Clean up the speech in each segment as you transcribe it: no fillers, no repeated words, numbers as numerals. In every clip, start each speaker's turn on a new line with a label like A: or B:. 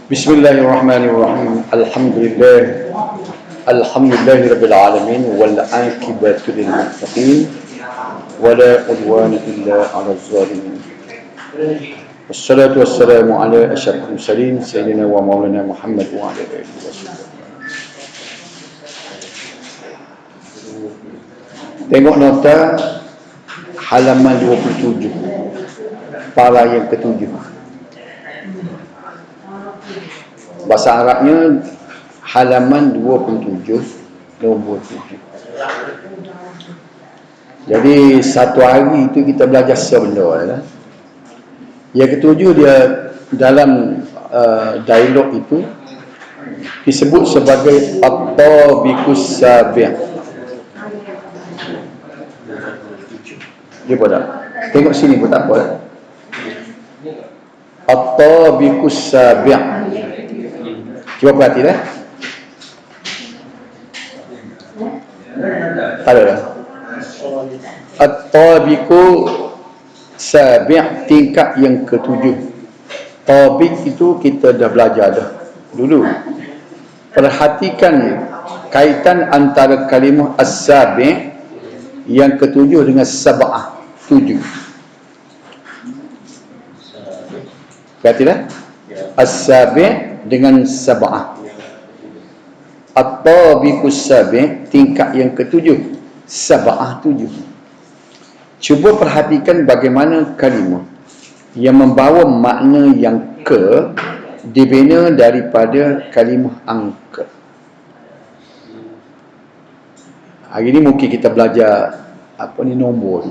A: Bismillahirrahmanirrahim. Alhamdulillahirabbil alamin wal aqibatu lil muttaqin wala udwana illa 'alal zalimin. Wassalatu wassalamu ala asyrafil mursalin sayyidina wa maulana Muhammad wa ala alihi wasallam. Tengok nota halaman 27, para yang ketujuh. Bahasa Arabnya halaman 27 nombor 7. Jadi satu hari itu kita belajar sebenarnya. Yang ketujuh dia dalam dialog itu disebut sebagai at-tabiqus sabi'. Dia pada tengok sini pun tak apa. At-tabiqus sabi'. Cuba perhatilah. Tak ada. At-tabiqu sabi', tingkat yang ketujuh. Tabiq itu kita dah belajar dah dulu. Perhatikan kaitan antara kalimah as-sabi' yang ketujuh dengan sab'ah, 7. Perhatilah. As-sabi' dengan sab'ah. At-tabiqus sabi', tingkat yang ketujuh, sab'ah, 7. Cuba perhatikan bagaimana kalimah yang membawa makna yang ke dibina daripada kalimah angka. Hari ini mungkin kita belajar nombor.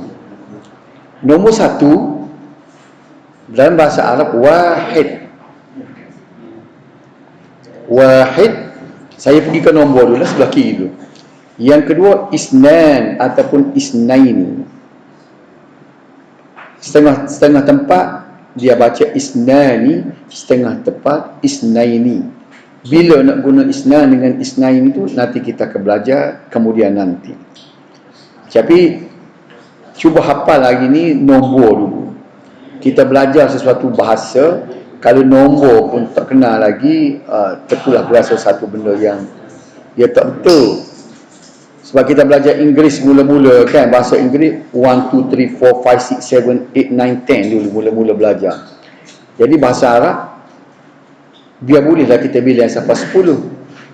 A: Nombor 1 dalam bahasa Arab wahid. Wahid, saya pergi ke nombor dulu sebelah kiri dulu. Yang kedua isnan ataupun isnain. Setengah tempat dia baca isnani, setengah tempat isnaini. Bila nak guna isnan dengan isnain itu nanti kita akan belajar kemudian nanti. Tapi cuba hafal hari ni nombor dulu. Kita belajar sesuatu bahasa, kalau nombor pun tak kenal lagi, terpulah berasa satu benda yang dia tak betul. Sebab kita belajar Inggeris mula-mula kan, bahasa Inggeris 1, 2, 3, 4, 5, 6, 7, 8, 9, 10 dulu mula-mula belajar. Jadi bahasa Arab dia bolehlah kita bilang sampai 10.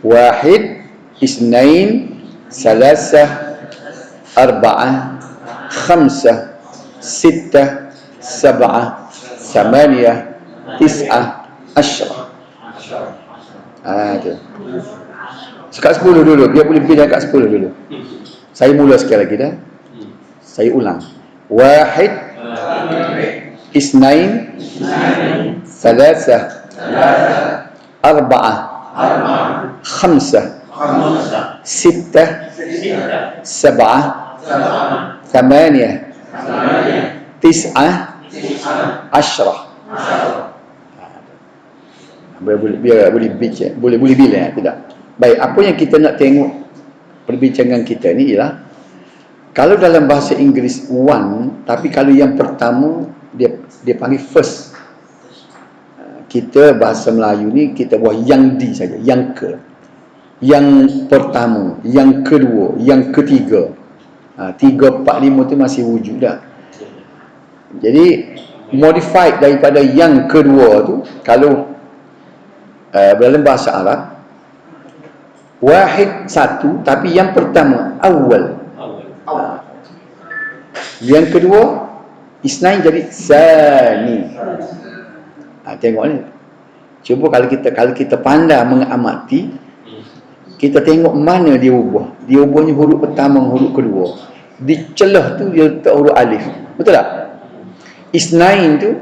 A: Wahid, isnain, salasah, arba'ah, khamsah, sittah, sab'ah, samaniyah, tis'ah, asyrah. Itu. Kat 10 dulu, dia boleh bilang kat 10 dulu. Saya mula sekali lagi dah. Saya ulang. Wahid, isnain, salasah, arba'ah, khamsah, sittah, sab'ah, thamaniyah, tis'ah, asyrah. Boleh bilang tidak? Baik, apa yang kita nak tengok perbincangan kita ni ialah kalau dalam bahasa Inggeris one, tapi kalau yang pertama dia panggil first. Kita bahasa Melayu ni kita buat yang di saja, yang ke. Yang pertama, yang kedua, yang ketiga. 3, 4, 5 tu masih wujud dah. Jadi modified daripada yang kedua tu kalau dalam bahasa Arab wahid 1, tapi yang pertama awal. Yang kedua isnain jadi sani. Tengok ni. Cuba kalau kita pandai mengamati, kita tengok mana dia ubah. Dia ubahnya huruf pertama, huruf kedua. Di celah tu dia letak huruf alif. Betul tak? Isnain tu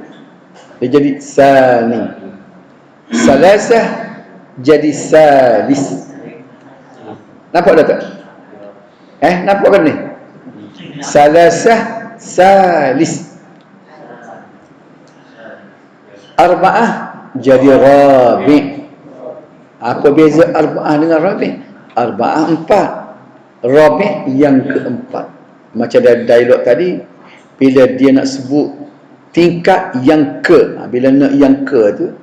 A: dia jadi sani. Salasah jadi salis. Nampak tak? Nampak kan ni? Salasah salis. Arba'ah jadi rabi'. Apa beza arba'ah dengan rabi'? Arba'ah 4, rabi' yang keempat. Macam dari dialog tadi, bila dia nak sebut tingkat yang ke, bila nak yang ke tu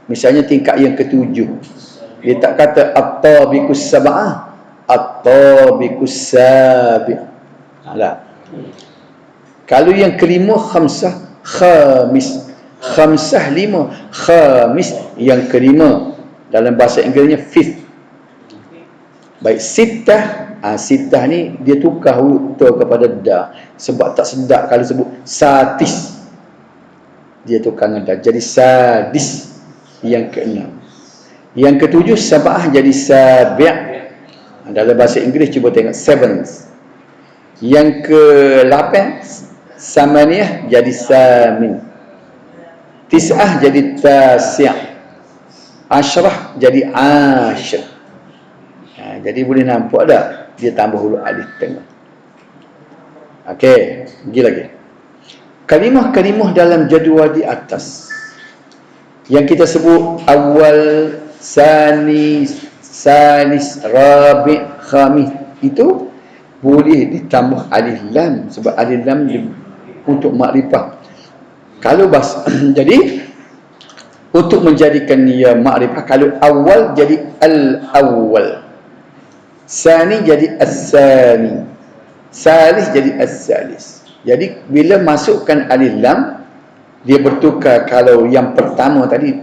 A: Misalnya tingkat yang ketujuh, dia tak kata at-tabiqus sab'ah, at-tabiqus sabi'. Lah. Kalau yang kelima khamsah, khamis. Khamsah lima, khamis yang kelima. Dalam bahasa Inggerisnya fifth. Baik, sittah, sittah ni dia tukar huruf ta kepada da. Sebab tak sedap kalau sebut satis. Dia tukar dengan da. Jadi sadis yang keenam. Yang ketujuh sab'ah jadi sabi'. Dalam bahasa Inggeris cuba tengok seventh. Yang ke-8 samaniyah jadi samin. Tis'ah jadi tasi'. Asyrah jadi asyr. Jadi boleh nampak tak dia tambah huruf alif tengah. Okey, pergi lagi. Kalimah-kalimah dalam jadual di atas yang kita sebut awal, sani, salis, rabi', khamis, itu boleh ditambah alif lam, sebab alif lam untuk makrifah. Kalau bahasa jadi untuk menjadikan ia makrifah, kalau awal jadi al-awwal, sani jadi as-sani, salis jadi as-salis. Jadi bila masukkan alif lam, dia bertukar. Kalau yang pertama tadi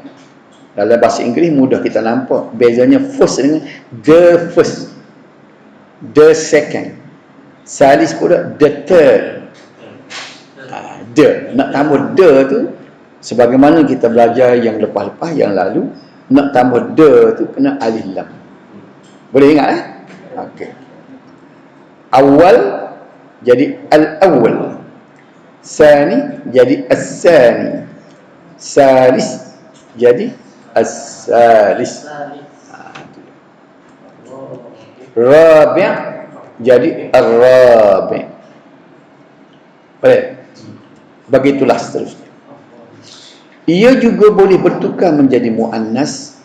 A: dalam bahasa Inggeris mudah kita nampak bezanya first dengan the first, the second. Salis pula the third. The, nak tambah the tu sebagaimana kita belajar yang lepas-lepas yang lalu, nak tambah the tu kena alif lam. Boleh ingat okey. Awal jadi al-awwal, sani jadi as-sani, salis jadi as-salis, rabi' jadi ar-rabi'. Boleh? Begitulah seterusnya. Ia juga boleh bertukar menjadi muannas.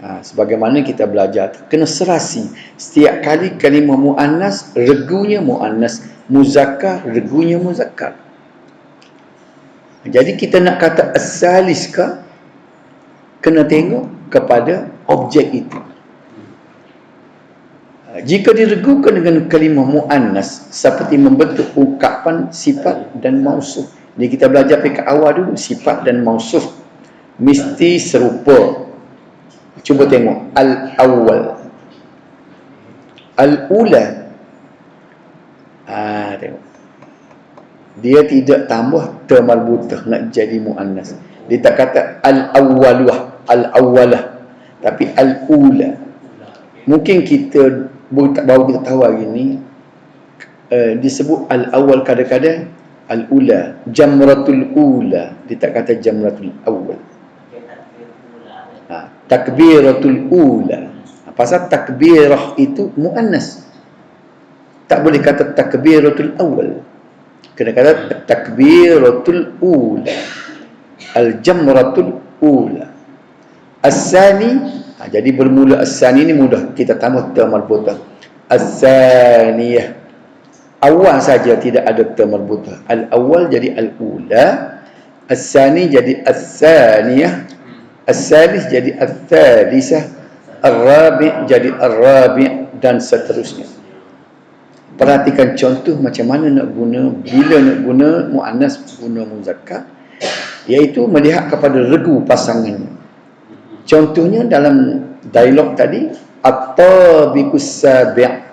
A: Sebagaimana kita belajar, kena serasi. Setiap kali kalimah muannas, regunya muannas, muzakkar, regunya muzakkar. Jadi kita nak kata as-salis ke, kena tengok kepada objek itu. Jika diregukan dengan kalimah muannas seperti membentuk ungkapan sifat dan mausuf. Ni kita belajar peringkat awal dulu, sifat dan mausuf mesti serupa. Cuba tengok al-awwal, al-ula. Tengok. Dia tidak tambah ta marbutah nak jadi muannas. Dia tak kata al-awwalah, al-awwalah, tapi al-ula. Mungkin kita baru kita tahu hari ni disebut al-awwal kadang-kadang al-ula, jamratul ula. Dia tak kata jamratul awwal. Takbiratul ula. Pasal takbirah itu muannas. Tak boleh kata takbiratul awwal. Kena kata takbiratul ula, al-jamratul ula. As-sani, jadi bermula as-sani ni mudah kita tambah ta marbutah. As-saniyah, awal saja tidak ada ta marbutah. Al-awwal jadi al-ula, as-sani jadi as-saniyah, as-salis jadi as-salisah, ar-rabi' jadi ar-rabi' dan seterusnya. Perhatikan contoh macam mana nak guna, bila nak guna muannas, guna muzakkar, iaitu melihat kepada regu pasangannya. Contohnya dalam dialog tadi, at-tabiqus sabi'.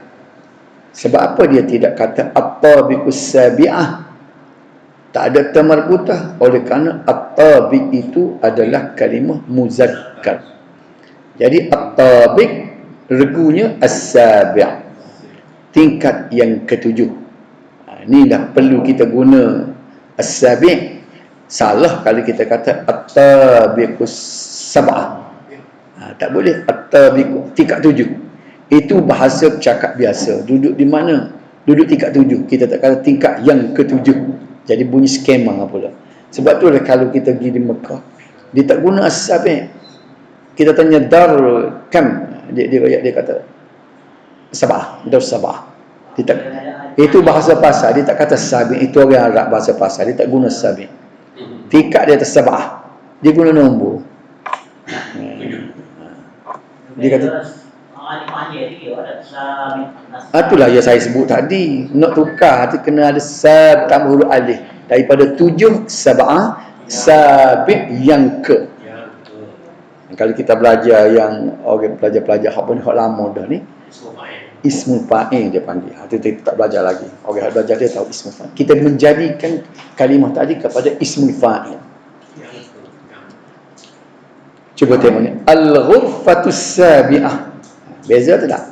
A: Sebab apa dia tidak kata at-tabiqus sabi'ah? Tak ada ta marbutah, oleh kerana at-tabiq itu adalah kalimah muzakkar. Jadi at-tabiq regunya as-sabi', tingkat yang ketujuh. Inilah perlu kita guna as-sabi'. Salah kalau kita kata at-tabiqus sab'ah. Tak boleh. At-tabiq tingkat tujuh. Itu bahasa cakap biasa. Duduk di mana? Duduk tingkat tujuh. Kita tak kata tingkat yang ketujuh. Jadi bunyi skema pula. Sebab tu kalau kita pergi di Mekah, dia tak guna as-sabi'. Kita tanya dar kam, dia kata sab'ah, dar sab'ah. Itu bahasa pasar, dia tak kata sabi'. Itu orang Arab bahasa pasar, dia tak guna sabi'. Tingkat dia atas sab'ah, dia guna nombor. Dia kata itulah yang saya sebut tadi. Nak tukar tu kena ada sab tambah huruf alif. Daripada 7 sab'ah sabi' yang ke. Kalau kita belajar yang orang pelajar-pelajar hak lama dah ni, ismul fa'il dia panggil. Kita tak belajar lagi. Orang yang belajar dia tahu ismul fa'il. Kita menjadikan kalimah tadi kepada ismul fa'il. Cuba tengok ni. Al-ghurfatus sabi'ah. Beza tu tak?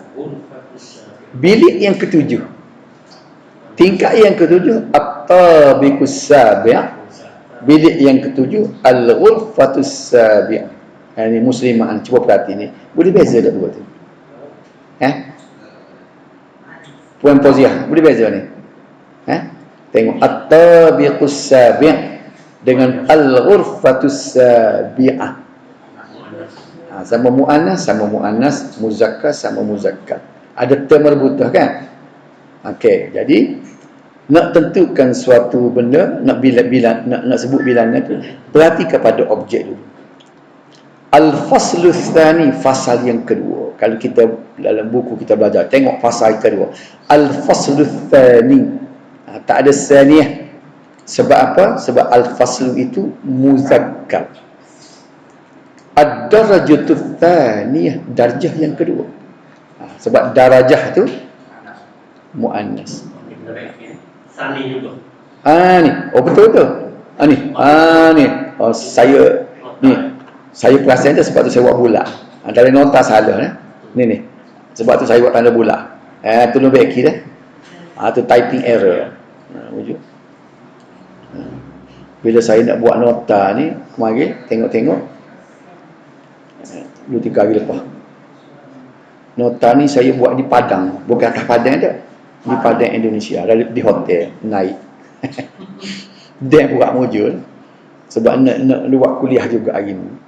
A: Bilik yang ketujuh. Tingkat yang ketujuh at-tabiqus sabi'ah. Bilik yang ketujuh al-ghurfatus sabi'ah. Ini musliman, cuba perhati ni. Boleh beza tak dua tu? Puan Fauziah, boleh beza ni? Tengok at-tabiqus sabi' dengan al-ghurfatus sabi'ah. Sama muannas, muzakkar sama muzakkar. Ada termerbutah kan? Okey, jadi nak tentukan suatu benda, nak sebut bilangan tu, perhati kepada objek dulu. Al-faslu tsani, fasal yang kedua. Kalau kita dalam buku kita belajar, tengok fasal kedua. Al-faslu tsani. Tak ada tsaniyah. Sebab apa? Sebab al-faslu itu muzakkar. Ad-darajatu tsaniyah, darjah yang kedua. Sebab darajah tu muannas.
B: Tsani juga.
A: Ni. Oh betul. Ni. Ni. Oh saya ni. Saya perasan dia sebab tu saya buat bulat. Dari nota salah Ni. Sebab tu saya buat tanda bulat. Tu lebih baik dah. Tu typing error. Wujud. Bila saya nak buat nota ni, kemarin tengok 2-3 hari lepas. Nota ni saya buat di Padang, bukan atas Padang dah. Di Padang Indonesia, di hotel naik. Dia buat mujur sebab nak buat kuliah juga hari ni.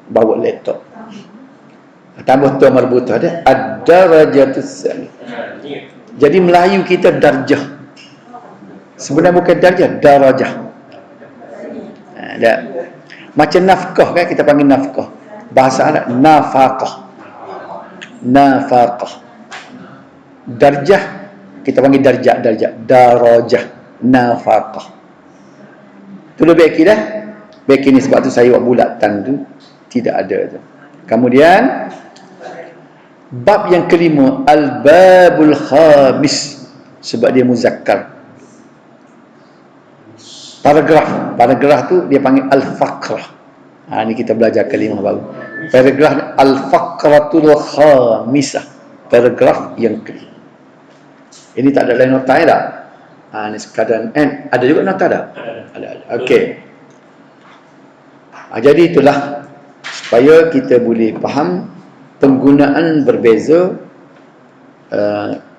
A: Bawa laptop. Tambah tu marbutah dia ad-darajatus tsani. Jadi Melayu kita darjah. Sebenarnya bukan darjah, darajah. Macam nafkah kan, kita panggil nafkah. Bahasa Arab nafaqah. Darjah kita panggil darjah. Darajah, nafaqah. Tu lebih baik dah. Baik ni sebab tu saya buat bulatan tu tidak ada tu. Kemudian bab yang kelima, al-babul khamis, sebab dia muzakkar. Paragraf tu dia panggil al-faqrah. Ni kita belajar kalimah baru. Paragraf al-faqratul khamisah. Paragraf yang kelima. Ini tak ada lain nota tak? Ni sekadar ada juga nota tak? Ada. Okey. Jadi itulah supaya kita boleh faham penggunaan berbeza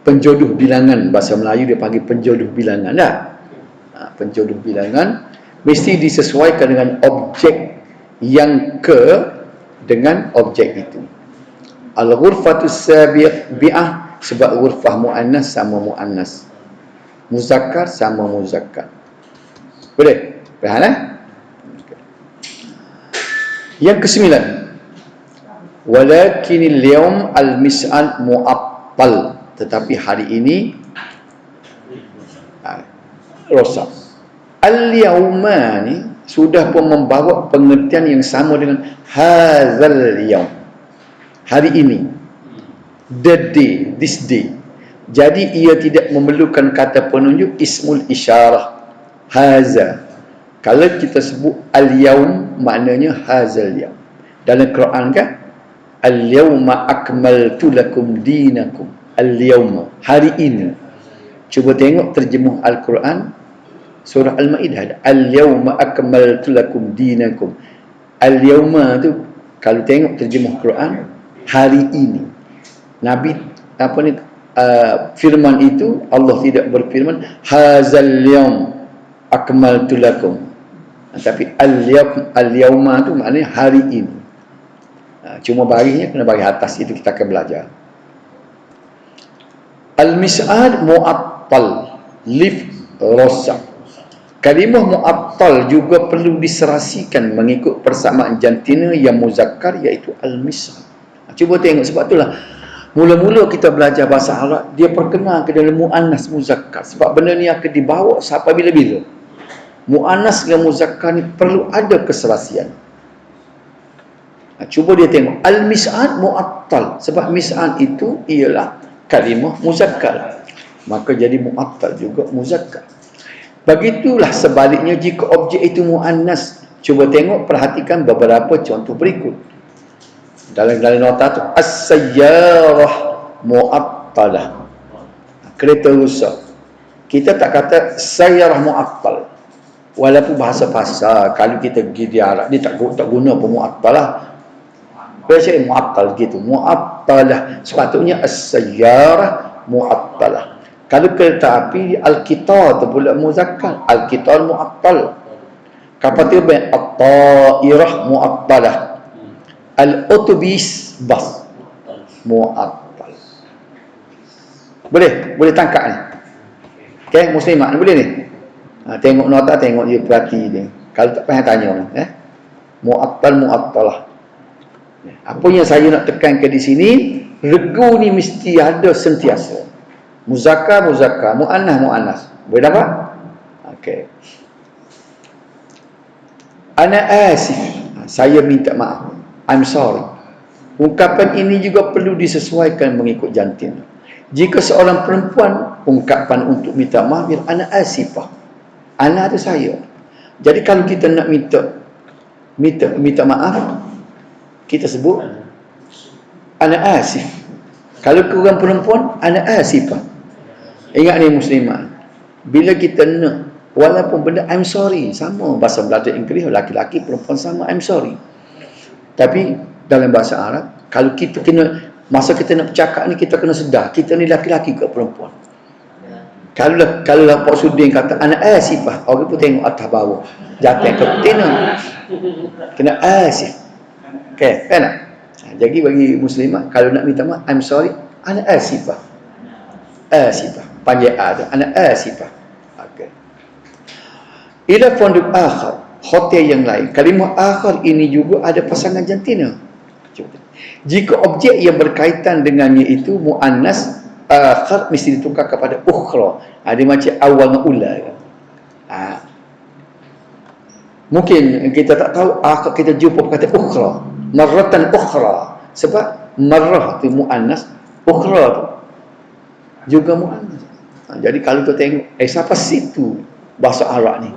A: penjodoh bilangan. Bahasa Melayu dia panggil penjodoh bilangan tak? Penjodoh bilangan mesti disesuaikan dengan objek yang dengan objek itu. Al-ghurfatus sabi'ah, sebab ghurfah muannas sama muannas, muzakkar sama muzakkar. Boleh? Faham? Yang kesembilan, walakinil yawm al-mis'al mu'attal, tetapi hari ini rosak. Al-yawma ni sudah pun membawa pengertian yang sama dengan hadzal yawm, hari ini, the day, this day. Jadi ia tidak memerlukan kata penunjuk ismul isyarah haza. Kalau kita sebut al-yawm, maknanya hadzal yawm. Dalam Quran kan, al-yawma akmaltu lakum dinakum. Al-yawma, hari ini. Cuba tengok terjemuh Al-Quran surah Al-Maidah, al-yawma akmaltu lakum dinakum. Al-yawma tu kalau tengok terjemuh Quran, hari ini. Nabi firman itu Allah tidak berfirman hadzal yawm akmaltu lakum, tapi al-yawma tu maknanya hari ini. Cuma barisnya kena bagi atas, itu kita akan belajar. Al-mis'ad mu'attal, lif rosak. Kalimah mu'attal juga perlu diserasikan mengikut persamaan jantina yang muzakkar, iaitu al-mis'ad. Cuba tengok, sebab itulah mula-mula kita belajar bahasa Arab, dia perkenal ke dalam mu'annas muzakkar. Sebab benda ni akan dibawa sampai bila-bila. Mu'annas dengan muzakkar ni perlu ada keserasian. Cuba dia tengok. Al-mis'ad mu'attal. Sebab mis'ad itu ialah kalimah muzakkar. Maka jadi mu'attal juga muzakkar. Begitulah sebaliknya jika objek itu mu'annas. Cuba tengok, perhatikan beberapa contoh berikut. Dalam nota tu, as-sayyarah mu'attalah. Kereta rusak. Kita tak kata sayyarah mu'attal. Walaupun bahasa kalau kita pergi di Arab, dia tak guna pun mu'attalah. Biasa mu'attal gitu. Mu'attalah. Sepatutnya as-sayyarah mu'attalah. Kalau kereta api, al-qitar tu pula muzakkar. Al-qitar mu'attal. Kapal terbang, at-ta'irah mu'attalah. Al-otobis bas mu'attal. Boleh tangkap ni. Okay, muslimat ni boleh ni. Tengok nota, tengok dia, perhati dia. Kalau tak payah tanya ni, mu'attalah. Apa yang saya nak tekankan di sini, regu ni mesti ada sentiasa. Muzakkar, mu'annas. Boleh dapat? Okey. Ana asif. Saya minta maaf. I'm sorry. Ungkapan ini juga perlu disesuaikan mengikut jantin. Jika seorang perempuan, ungkapan untuk minta maaf ialah ana asifah. Ana ada saya. Jadi kalau kita nak minta maaf, kita sebut ana asif. Kalau kurang perempuan, ana asifah. Ingat ni muslimat. Bila kita nak, walaupun benda I'm sorry, sama bahasa Melayu Inggeris, laki-laki perempuan sama I'm sorry. Tapi dalam bahasa Arab, kalau kita kena, masa kita nak bercakap ni, kita kena sedar, kita ni laki-laki ke perempuan. Kalau Pak Sudin kata anak asifah, orang pun tengok atas bawah, jatuh ke betina, kena asif. Okay, kan tak? Jadi bagi muslimat, kalau nak minta maaf, I'm sorry, anak asifah. Panggil A tu, anak asifah. Okay. Ila fonduk akhar, hotel yang lain. Kalimah akhar ini juga ada pasangan jantina. Jika objek yang berkaitan dengannya itu mu'annas, akhar mesti ditukar kepada ukhra. Dia macam awal dengan ula. Mungkin kita tak tahu, akhar kita jumpa kata ukhra, marratan ukhra. Sebab marrah tu mu'annas, ukhra tu juga mu'annas. Jadi kalau kita tengok, siapa situ bahasa Arab ni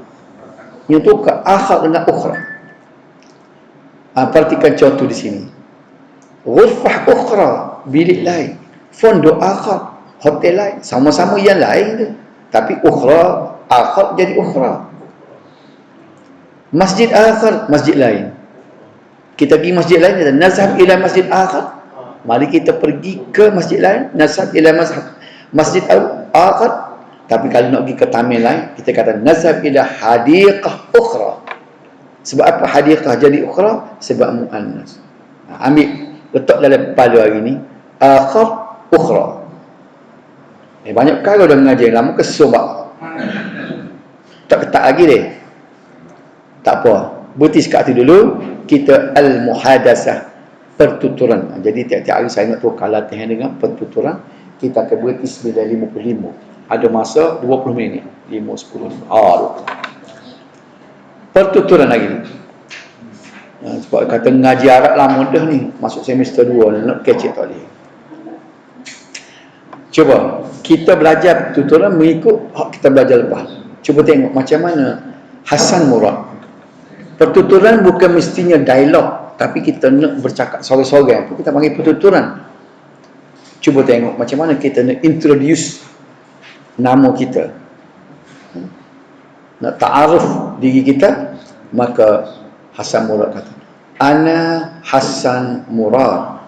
A: yang tukar akhar dengan ukhra. Perhatikan contoh di sini. Ghurfah ukhra, bilik lain. Fondok akhar, hotel lain. Sama-sama yang lain tu, tapi ukhra, akhar jadi ukhra. Masjid akhar, masjid lain. Kita pergi masjid lain, kita nazhab ila masjid akhar. Mari kita pergi ke masjid lain, nazhab ila masjid akhar. Tapi kalau nak pergi ke taman lain, kita kata nazhab ila hadiqah ukhra. Sebab apa hadiqah jadi ukhra? Sebab mu'annas. Ambil, letak dalam kepala hari ni, akhar ukhra. Banyak kali dah mengajar lama kesobak. Tak ketak lagi deh. Tak apa. Berhenti sekat tu dulu. Kita al-muhadasah, pertuturan. Jadi tiap-tiap hari saya nak tukar latihan dengan pertuturan. Kita akan berhenti 9.55. Ada masa 20 minit. 5-10. Pertuturan lagi ni. Sebab kata ngaji Arab lah mudah ni. Masuk semester 2 nak kecil tak boleh. Cuba kita belajar pertuturan mengikut kita belajar lepas. Cuba tengok macam mana Hasan Murad. Pertuturan bukan mestinya dialog, tapi kita nak bercakap sorang-sorang, kita panggil pertuturan. Cuba tengok macam mana kita nak introduce nama kita, nak ta'aruf diri kita. Maka Hasan Murad kata, ana Hasan Murad,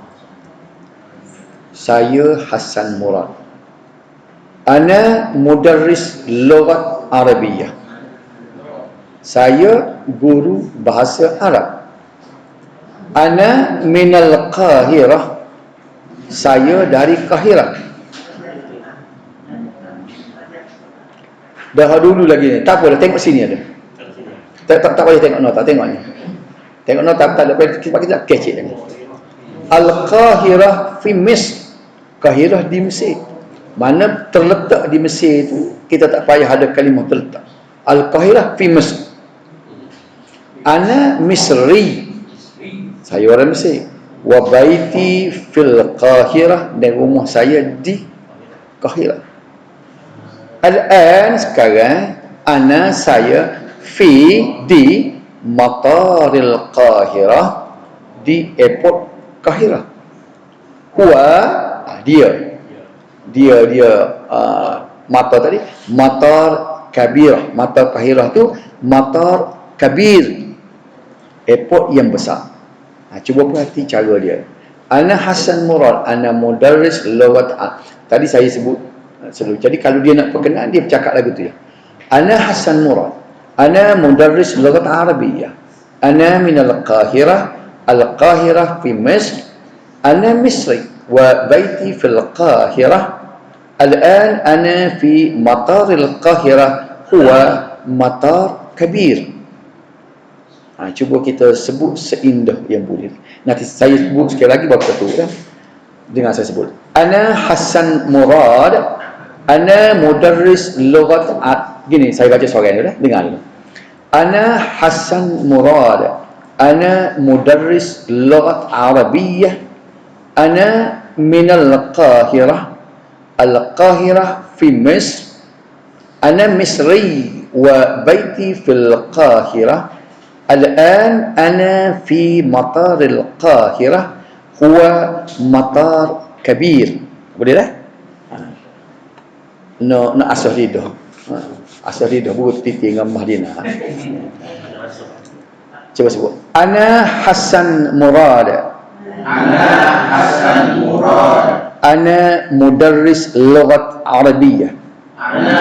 A: saya Hasan Murad. Ana mudarris lughat Arabiyah, saya guru bahasa Arab. Ana minal Qahirah, saya dari Kahirah. Dah dulu lagi ni. Tak apa dah, tengok sini ada. Tak payah tengok nota, tengok ni. Tengok nota tak ada, sebab kita kecil ni. Al-Qahirah fi Misr. Qahirah di Mesir. Mana terletak di Mesir itu, kita tak payah ada kalimah terletak. Al-Qahirah fi Misr. Ana Misri. Saya orang Mesir. Wa baiti fil Qahirah, dan rumah saya di Qahirah. Al-an, sekarang, ana saya fi di mataril Qahirah, di airport Qahirah. Huwa, dia matar tadi, matar kabirah. Matar Qahirah tu matar kabir, airport yang besar. Cuba perhati cara dia. Ana Hasan Murad, ana mudarris lughat. Tadi saya sebut selalu. Jadi kalau dia nak perkenal, dia bercakap lagu tu ya. Ana Hasan Murad, ana mudarris lughat Arabiyyah, ana min al-Qahirah, al-Qahirah fi Misr, ana Misri wa baiti fil Qahirah. Al-an ana fi matar al-Qahirah, huwa matar kabir. Cuba kita sebut seindah yang boleh. Nanti saya sebut sekali lagi baru satu kan. Dengar saya sebut. Ana Hasan Murad, ana mudarris lughat. Gini, saya baca suara dia dah. Dengar dulu. Ana Hasan Murad, ana mudarris lughat Arabiyyah, ana min al-Qahirah, al-Qahirah fi Misr, ana Misri wa baiti fil Qahirah. Al-an ana fi matar al-Qahirah, huwa matar kabir. Boleh dah? No asal lidah. Asal lidah buat titik dengan Mahdina. Coba sebut. Ana Hasan Murad.
C: Ana Hasan Murad.
A: Ana mudarris lughat Arabiyyah.
C: Ana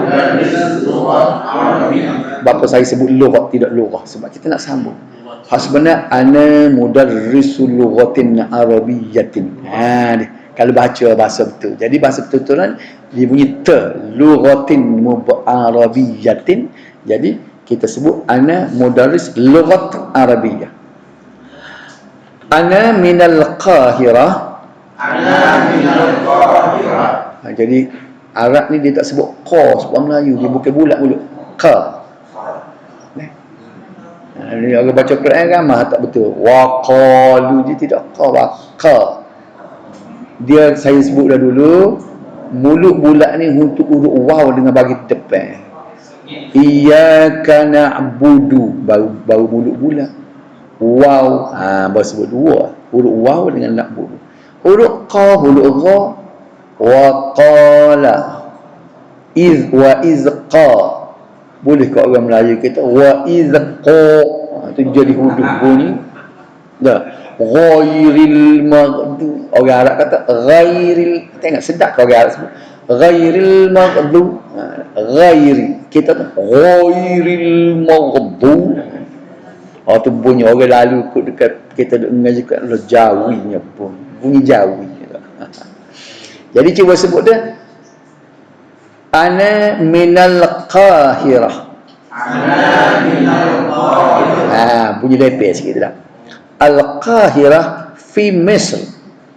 C: mudarris lughat Arabiyyah.
A: Bapa saya sebut lughat, tidak lughah, sebab kita nak sambung. Hasbana ana mudarrisul lughatin arabiyyatin. Kalau baca bahasa betul. Jadi bahasa betul-betulan dia bunyi ta, lughatin arabiyyatin. Jadi kita sebut ana mudarris lughat arabiyyah. Ana minal Qahirah.
C: Ana minal Qahirah.
A: Jadi Arab ni dia tak sebut qa sebab Melayu, dia bukan bulat mulut. Qa. Ni orang baca Quran ramah tak betul. Wa qalu, dia tidak qa. Dia saya sebut dah dulu, mulut bulat ni untuk huruf waw dengan bagi depan. Iyyaka na'budu, baru mulut bulat. Waw, baru sebut dua. Huruf waw dengan na'budu. Huruf qa, huruf gha, wa qala, wa izqa. Boleh kat orang Melayu kita wa izqa, tu jadi huruf bunyi dah. Ghairil maghdub, orang Arab kata ghairil, tengok sedap orang Arab sebut ghairil maghdub. Ghairi, kita tu ghairil maghdub. Tu bunyi orang lalu ikut dekat kita duk mengaji kat Jawinya pun bunyi Jawi. Jadi cuba sebut dia. Ana minal Qahirah.
C: Ana minal Qahirah.
A: Bunyi lepek sikit dah. Al-Qahirah fi Misr.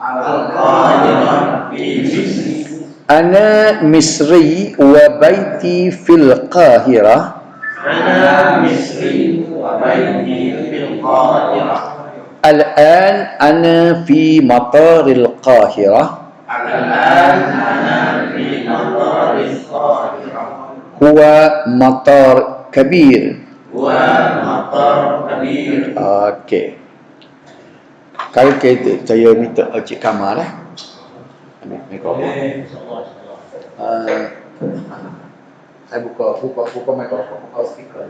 C: Al-Qahirah fi Misr.
A: Ana Misri wa baiti fil Qahirah.
C: Ana Misri wa baiti fil Qahirah.
A: Al-an ana fi mataril Qahirah.
C: Al-an ana fi mataris Qahirah.
A: Huwa matar kabir.
C: Huwa matar kabir.
A: Okey. Kalau kita, saya minta Cik Kamal ambil mikrofon. Saya buka mikrofon, buka speaker.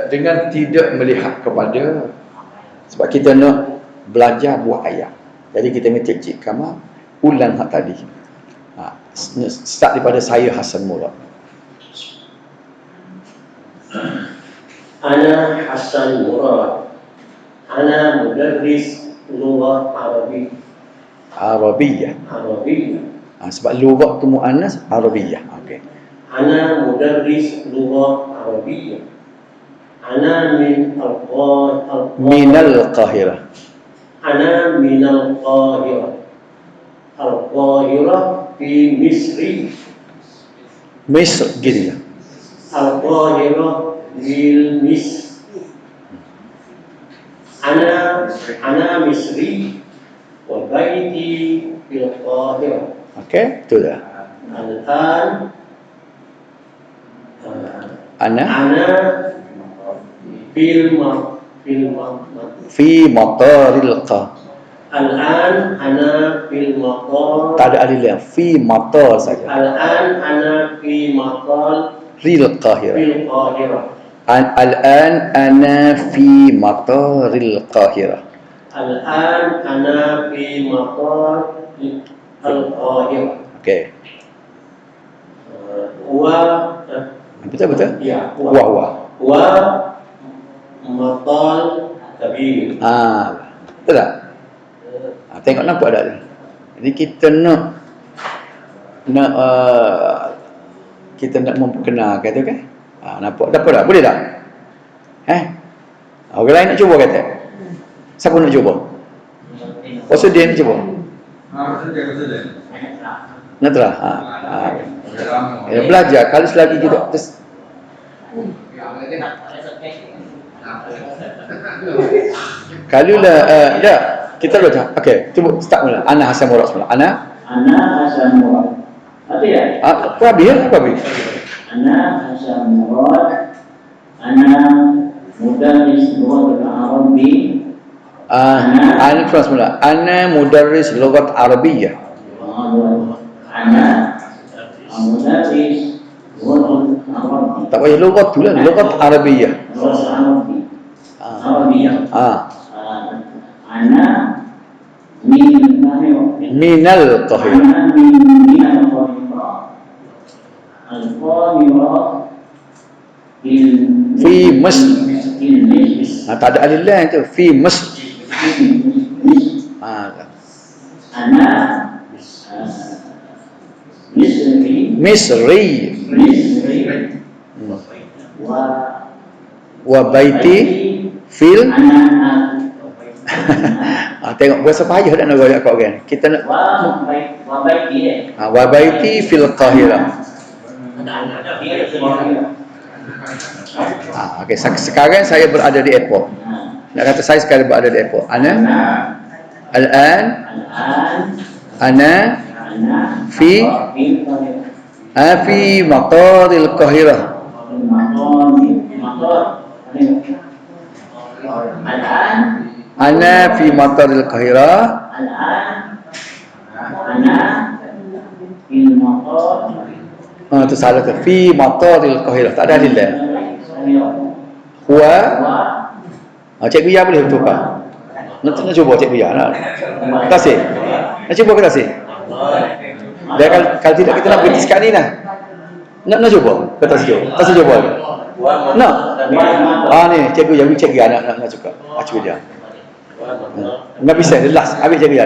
A: Dengan tidak melihat kepada, sebab kita nak belajar buat ayat. Jadi kita ni cik kamar ulang hak tadi. Start daripada saya Hasan Murad.
B: Ana Hasan Murad. Ana mudarris lughah
A: Arabiyah. Sebab lughat tu muannas Arabiyah. Okey.
B: Ana mudarris lughah Arabiyah. Ana
A: Minal Qahirah.
B: Ana minal Qahirah. Al-Qahirah fi Misri.
A: Misr gini lah.
B: Al-Qahirah bil Misr. Ana Misri wa baiti fil Qahirah.
A: Okey, betul dah.
B: Al-an
A: Ana fi mataril Qahirah.
B: Al-an ana fil matar.
A: Tak ada alif lam. Fi matar saja.
B: Al-an ana fi matar
A: Ril Qahirah.
B: fil Qahirah.
A: Al-an ana fi mataril Qahirah.
B: Al-an ana fi matar al-Qahirah.
A: Okey. Betul.
B: Ya,
A: Wa.
B: matar kabir.
A: Betul tak? Tengok nampak tak dia? Jadi kita nak kita nak memperkenalkan tu kan? Nampak tak? Boleh tak? Orang lain nak cuba kata? Siapa nak cuba? Pasal dia nak cuba? Nak terah? Belajar. Kalau selagi kita kalau lah dah kita belajar. Okey, cuba start mula. Ana Hasan Murad semula. Ana
C: Hasan Murad. Apa ya?
A: apa habis?
C: Ana Hasan Murad. Ana mudarris lughat Arabi.
A: Ana kelas semula. Ana mudarris lughat Arabiyah.
C: Ana mudarris lughat Arabi.
A: Tak payah lughat tu lah, lughat Arabiyah.
C: Arabiyah. Ana
A: minal Qahirah.
C: Ana minal Qahirah. Al-Qahirah
A: Fi Misr. Tak ada alif lam tu. Fi Misr.
C: Ana Misri.
A: Wa baiti fil tengok bahasa payah dah nak royak kau kan. Kita nak wa baiti fil Qahirah. Okey, sekarang saya berada di airport. Nak kata saya sekarang berada di airport. Ana fi mataril Qahirah. Ana fi mataril Qahirah. Tu salah tu. Fi mataril Qahirah. Tak ada alif lam. Cikgu Ya boleh tukar. Nak cuba Cikgu Ya nak. Tasik. Nak cuba ke tasik? Dan kalau tidak kita nak berhenti sekali lah. Nak cuba ke tasik? Tasik cuba ke? Nak? Ni Cikgu Ya nak cuba. Cikgu Ya. Enggak bisa, dia last. Habis Cikgu Ya.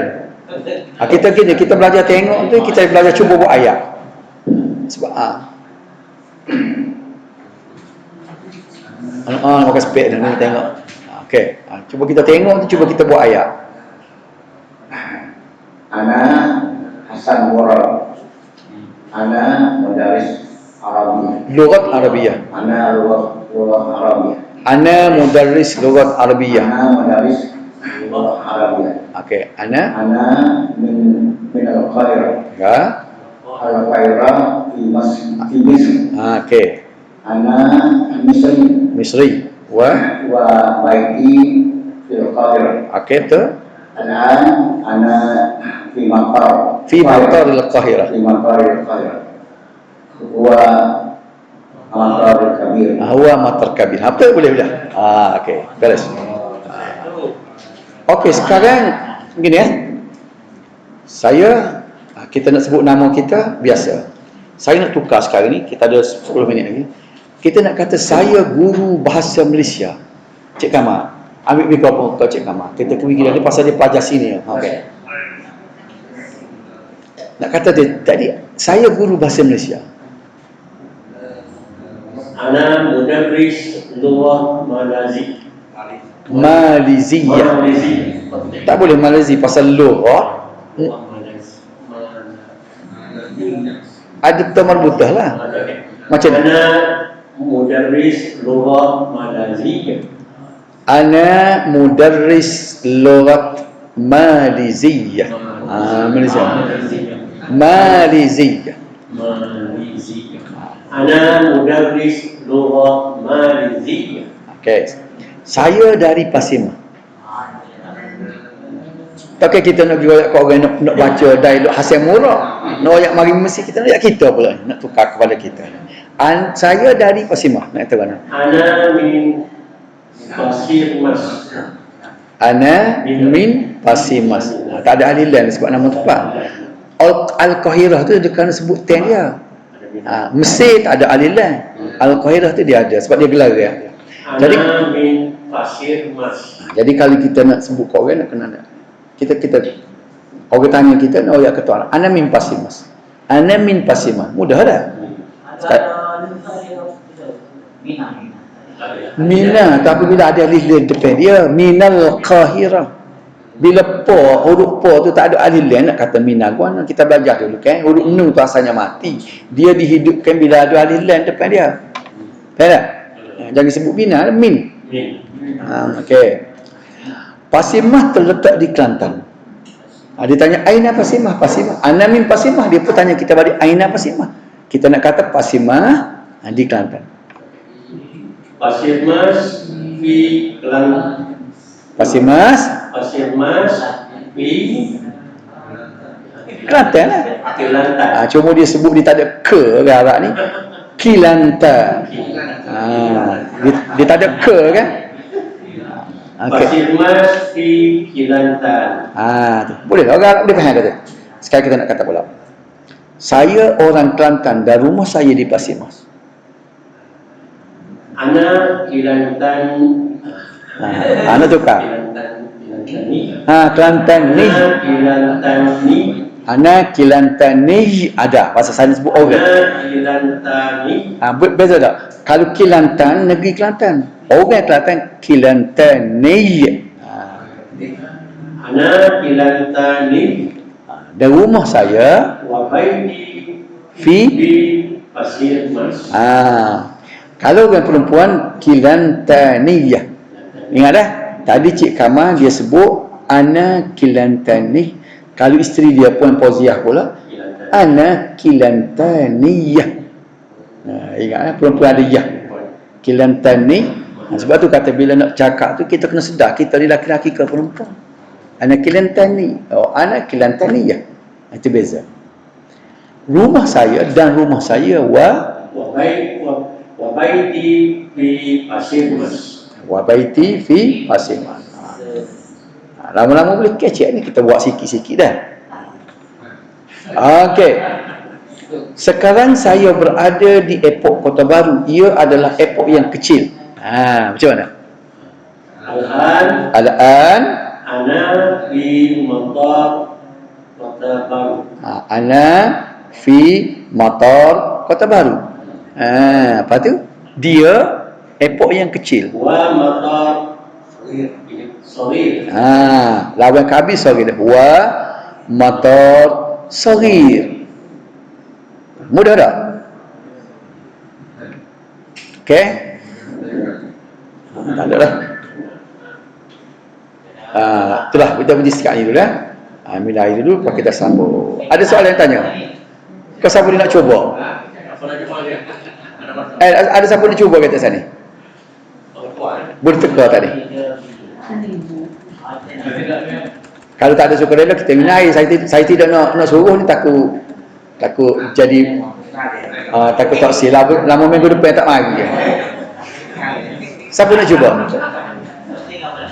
A: Kita belajar tengok tu, kita belajar cuba buat ayat. Sebab pakai spek ni tengok. Okey, cuba kita tengok tu, cuba kita buat ayat.
C: Ana Hasan Murad. Ana mudarris Arabi.
A: Lughat Arabiyah.
C: Ana lughat Arabiyah.
A: Ana mudarris lughat Arabiyah.
C: Ana mudarris lughat Arabiyah.
A: Okey, ana
C: min al-Qahirah.
A: Ya.
C: Al-Qahirah fi Misr.
A: Okey.
C: Ana Misri.
A: Misri. Wa
C: Wa baiti fil Qahirah.
A: okey tu.
C: Al-an ana fi Maqar.
A: Fi Matar al-Qahirah.
C: Fi Maqar al-Qahirah. Wa Maqar al-Kabir.
A: Huwa Matar Kabir. Apa boleh dah. Okey. Beres. Okey, sekarang begini ya. Saya kita nak sebut nama kita biasa. Saya nak tukar sekarang ni, kita ada 10 minit lagi. Kita nak kata saya guru bahasa Malaysia. Cik Kamal, ambil mikrofon kau Cik Kamal. Kita pergi dia pasal dia pelajar sini. Okey. Nak kata dia tadi saya guru bahasa Malaysia.
B: Ana mudarris lughah Malazi.
A: Malaysia. Tak boleh Malaysia pasal lughah. Ada tamarbutah lah. Macam
B: Ana mudarris lughah Malazi.
A: Ana mudarris lughat Maliziyah. Malaysia. Maliziyah.
B: Ana mudarris lughah Maliziyah.
A: Okey. Saya dari Pasimah. Takkan kita nak pergi ayat ke orang nak baca dialog Hasan Murad. Nak ayat mari mesti kita nak ayat kita pula. Nak tukar kepada kita. Saya dari Pasimah. Nak kata mana?
B: Ana min Pasirmas.
A: Ana min Pasimas. Tak ada alilan sebab nama tempat. Al-Qahirah tu dia kena sebut ten dia. Mesir tak ada alilan. Al-Qahirah tu dia ada sebab dia gelar dia. Jadi
B: Ana min Pasirmas.
A: jadi kalau kita nak sebut ke orang nak kena ada. Kita orang tanya kita nak ayat kata ana min Pasimas. Ana min Pasimas. Mudah dah. Mina, tapi bila ada alif lam depan dia, minal Qahirah. Bila pa, huruf pa tu tak ada alif lam nak kata mina gua, kita belajar dulu kan. Huruf nun tu asalnya mati. Dia dihidupkan bila ada alif lam depan dia. Faham tak? Jangan sebut mina, min. Okey. Pasimah terletak di Kelantan. Dia tanya aina Pasimah? Pasimah. Ana min Pasimah. Dia pun tanya kita balik aina Pasimah. Kita nak kata Pasimah di Kelantan.
B: Pasirmas fi Kelantan.
A: Pasimas
B: Pasirmas fi
A: Kelantan lah.
B: Kelantan.
A: Cuma dia sebut dia tak ada ke Arab ni. Kelantan. Dia tak ada ke kan? Okey.
B: Pasirmas fi Kelantan.
A: Tu. Boleh lah orang Arab dia faham kata. Sekarang kita nak kata pula. Saya orang Kelantan dan rumah saya di Pasimas.
B: Ana Kelantan.
A: Ana tukar.
B: Kelantan ni.
A: Kelantan ni.
B: Ana Kelantan ni.
A: Ana Kelantan ni ada. Pasal saya sebut orang.
B: Ana Kelantan ni.
A: Beza tak? Kalau Kelantan, negeri Kelantan. Orang Kelantan, Kelantan ni.
B: Ana Kelantan ni.
A: Dan rumah saya
B: Wa baiti
A: fi
B: fi Pasirmas.
A: kalau orang perempuan Kelantaniyah. Ingat dah? Tadi Cik Kamal dia sebut ana Kelantanih. Kalau isteri dia pun Fauziah pula ana Kelantaniyah. Ingat dah perempuan ada yah. Kelantani. Sebab tu kata bila nak cakap tu kita kena sedar kita ni laki-laki ke perempuan. Ana Kelantani. Ana Kelantaniyah. Itu beza. Rumah saya dan rumah saya
B: Wa baiti fi Pasirmas.
A: wa baiti fi Pasimas. Lama-lama boleh kecek ni kita buat sikit-sikit dah. Okey. Sekarang saya berada di Airport Kota Baru. Ia adalah airport yang kecil. Macam mana? Al-an
B: Ana fi Matar Kota Baru.
A: ana fi Matar Kota Baru. Apa tu? Dia airport yang kecil.
B: Wa Matar Saghir.
A: Lawan ke habis Saghir. Wa Matar Saghir. Mudah tak? Okey? Tak ada lah. Itulah kita pergi sekat ni dulu ambil air dulu, lepas kita sambung. Ada soalan yang tanya? Kau siapa dia nak cuba? Ada siapa nak cuba kata sana? Boleh teka tadi. Kalau tak ada sukarela kita minai. Saya tidak nak suruh ni, takut jadi takut tak silap. Lama minggu depan tak mari dia. Siapa nak cuba?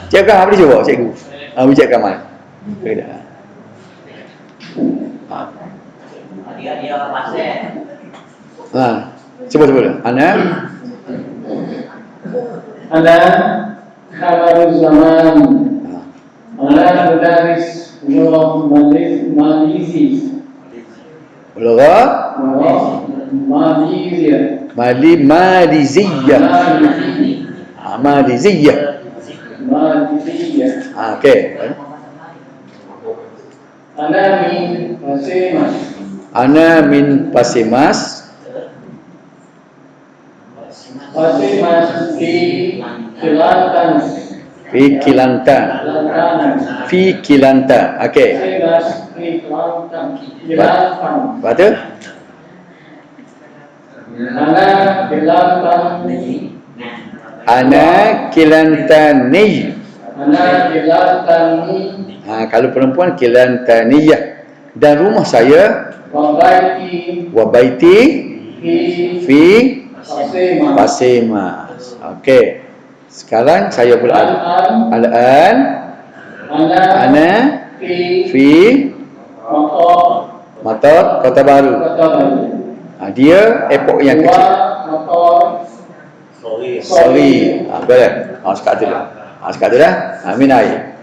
A: Cikgu apa dia cuba? Cikgu. Bijak Kamal. Tidak. Cuba. Ana
D: khabarul zaman. Ana mudaris Malizis.
A: Ulagha
D: Malizia.
A: Maliziyah. Maliziyah.
D: Malizia.
A: Okey.
D: Ana min Pasimas.
A: Ana min Pasimas.
D: Pasimas di Kelantan.
A: Fi Kelantan. Fi Kelantan. Okey.
D: Pasimas di Kelantan. Kelantan.
A: Lepas tu?
D: Ana Kelantan.
A: Ana Kelantani.
D: Ana Kelantani.
A: Kalau perempuan Kelantaniyah. Dan rumah saya Wabaiti fi Pasimas. Okey. Sekarang saya pula Al-an ana fi Matar Kota Baru. Dia epok yang kecil. Sorry. Boleh. Sekat tu dah. Sekat tu dah. Amin air.